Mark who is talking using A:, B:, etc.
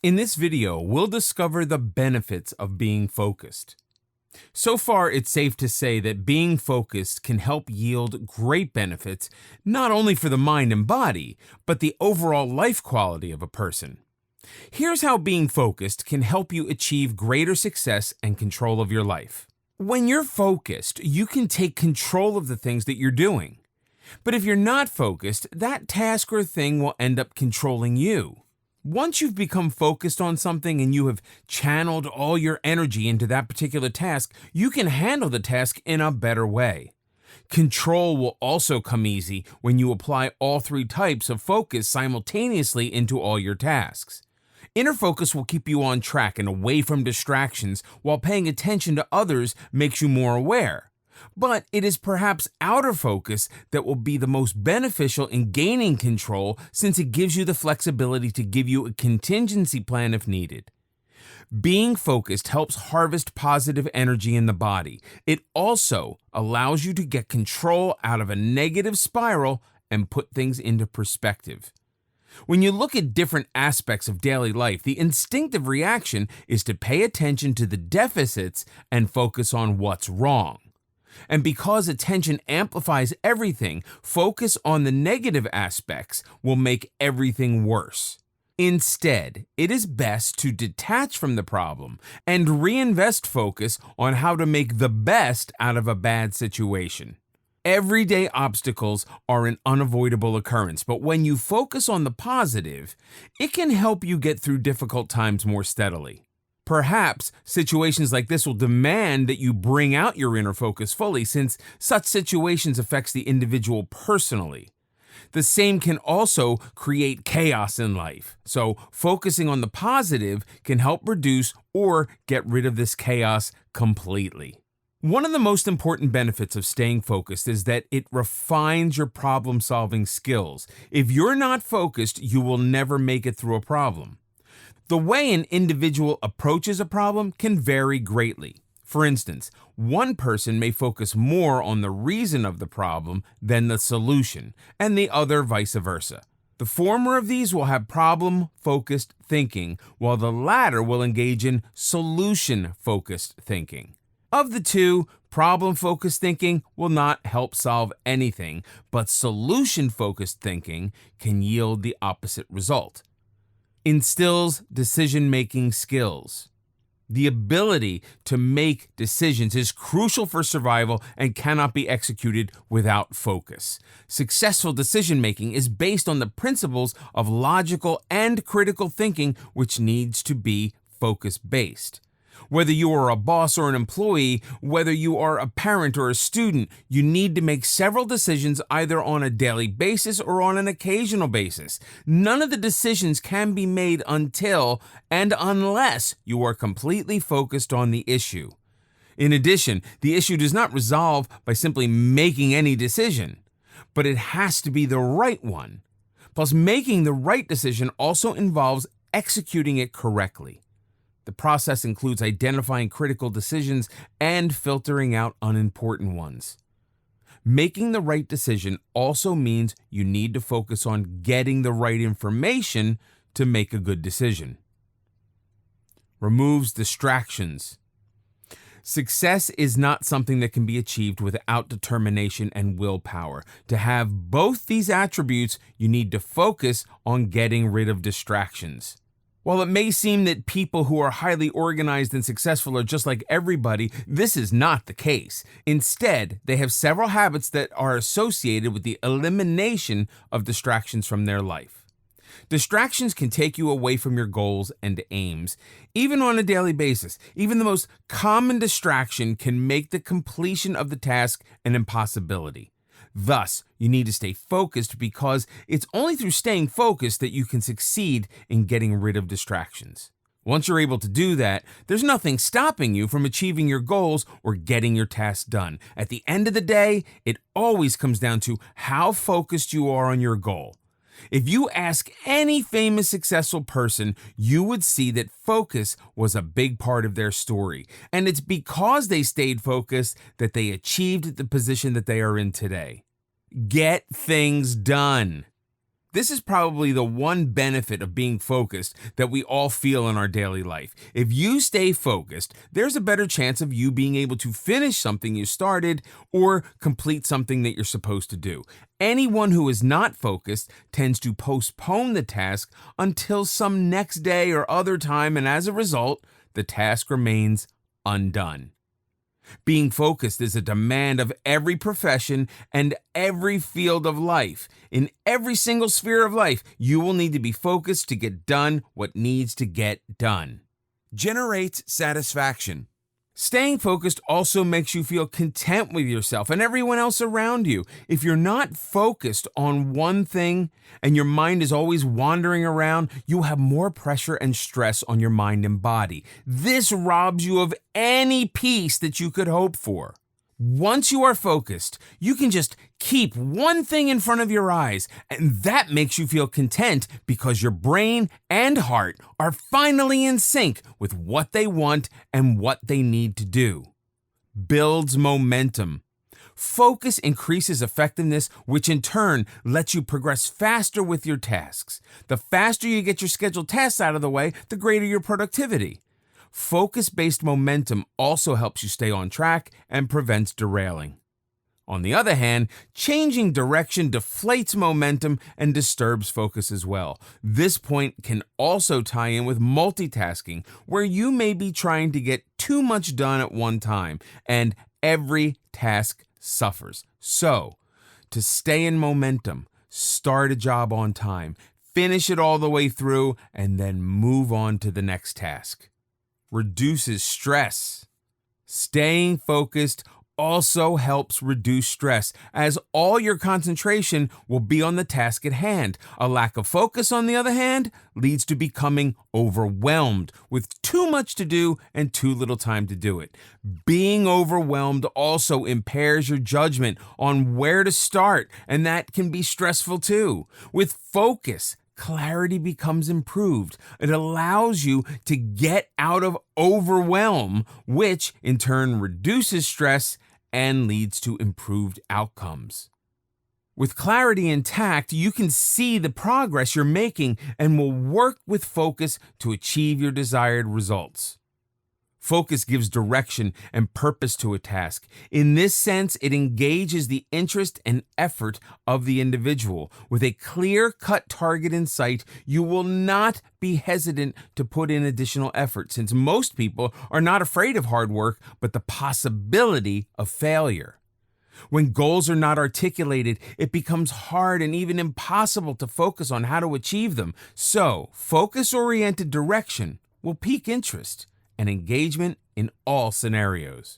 A: In this video, we'll discover the benefits of being focused. So far, it's safe to say that being focused can help yield great benefits, not only for the mind and body, but the overall life quality of a person. Here's how being focused can help you achieve greater success and control of your life. When you're focused, you can take control of the things that you're doing. But if you're not focused, that task or thing will end up controlling you. Once you've become focused on something and you have channeled all your energy into that particular task, you can handle the task in a better way. Control will also come easy when you apply all three types of focus simultaneously into all your tasks. Inner focus will keep you on track and away from distractions, while paying attention to others makes you more aware. But it is perhaps outer focus that will be the most beneficial in gaining control, since it gives you the flexibility to give you a contingency plan if needed. Being focused helps harvest positive energy in the body. It also allows you to get control out of a negative spiral and put things into perspective. When you look at different aspects of daily life, the instinctive reaction is to pay attention to the deficits and focus on what's wrong. And because attention amplifies everything, focus on the negative aspects will make everything worse. Instead, it is best to detach from the problem and reinvest focus on how to make the best out of a bad situation. Everyday obstacles are an unavoidable occurrence, but when you focus on the positive, it can help you get through difficult times more steadily. Perhaps situations like this will demand that you bring out your inner focus fully, since such situations affects the individual personally. The same can also create chaos in life, so focusing on the positive can help reduce or get rid of this chaos completely. One of the most important benefits of staying focused is that it refines your problem-solving skills. If you're not focused, you will never make it through a problem. The way an individual approaches a problem can vary greatly. For instance, one person may focus more on the reason of the problem than the solution, and the other vice versa. The former of these will have problem-focused thinking, while the latter will engage in solution-focused thinking. Of the two, problem-focused thinking will not help solve anything, but solution-focused thinking can yield the opposite result. Instills decision-making skills. The ability to make decisions is crucial for survival and cannot be executed without focus. Successful decision-making is based on the principles of logical and critical thinking, which needs to be focus-based. Whether you are a boss or an employee, whether you are a parent or a student, you need to make several decisions either on a daily basis or on an occasional basis. None of the decisions can be made until and unless you are completely focused on the issue. In addition, the issue does not resolve by simply making any decision, but it has to be the right one. Plus, making the right decision also involves executing it correctly. The process includes identifying critical decisions and filtering out unimportant ones. Making the right decision also means you need to focus on getting the right information to make a good decision. Removes distractions. Success is not something that can be achieved without determination and willpower. To have both these attributes, you need to focus on getting rid of distractions. While it may seem that people who are highly organized and successful are just like everybody, this is not the case. Instead, they have several habits that are associated with the elimination of distractions from their life. Distractions can take you away from your goals and aims, even on a daily basis. Even the most common distraction can make the completion of the task an impossibility. Thus, you need to stay focused, because it's only through staying focused that you can succeed in getting rid of distractions. Once you're able to do that, there's nothing stopping you from achieving your goals or getting your tasks done. At the end of the day, it always comes down to how focused you are on your goal. If you ask any famous successful person, you would see that focus was a big part of their story. And it's because they stayed focused that they achieved the position that they are in today. Get things done. This is probably the one benefit of being focused that we all feel in our daily life. If you stay focused, there's a better chance of you being able to finish something you started or complete something that you're supposed to do. Anyone who is not focused tends to postpone the task until some next day or other time, and as a result, the task remains undone. Being focused is a demand of every profession and every field of life. In every single sphere of life, you will need to be focused to get done what needs to get done. Generates satisfaction. Staying focused also makes you feel content with yourself and everyone else around you. If you're not focused on one thing and your mind is always wandering around, you'll have more pressure and stress on your mind and body. This robs you of any peace that you could hope for. Once you are focused, you can just keep one thing in front of your eyes, and that makes you feel content because your brain and heart are finally in sync with what they want and what they need to do. Builds momentum. Focus increases effectiveness, which in turn lets you progress faster with your tasks. The faster you get your scheduled tasks out of the way, the greater your productivity. Focus-based momentum also helps you stay on track and prevents derailing. On the other hand, changing direction deflates momentum and disturbs focus as well. This point can also tie in with multitasking, where you may be trying to get too much done at one time, and every task suffers. So, to stay in momentum, start a job on time, finish it all the way through, and then move on to the next task. Reduces stress. Staying focused also helps reduce stress, as all your concentration will be on the task at hand. A lack of focus, on the other hand, leads to becoming overwhelmed with too much to do and too little time to do it. Being overwhelmed also impairs your judgment on where to start, and that can be stressful too. With focus, clarity becomes improved. It allows you to get out of overwhelm, which in turn reduces stress and leads to improved outcomes. With clarity intact, you can see the progress you're making and will work with focus to achieve your desired results. Focus gives direction and purpose to a task. In this sense, it engages the interest and effort of the individual. With a clear-cut target in sight, you will not be hesitant to put in additional effort, since most people are not afraid of hard work, but the possibility of failure. When goals are not articulated, it becomes hard and even impossible to focus on how to achieve them. So, focus-oriented direction will pique interest and engagement in all scenarios.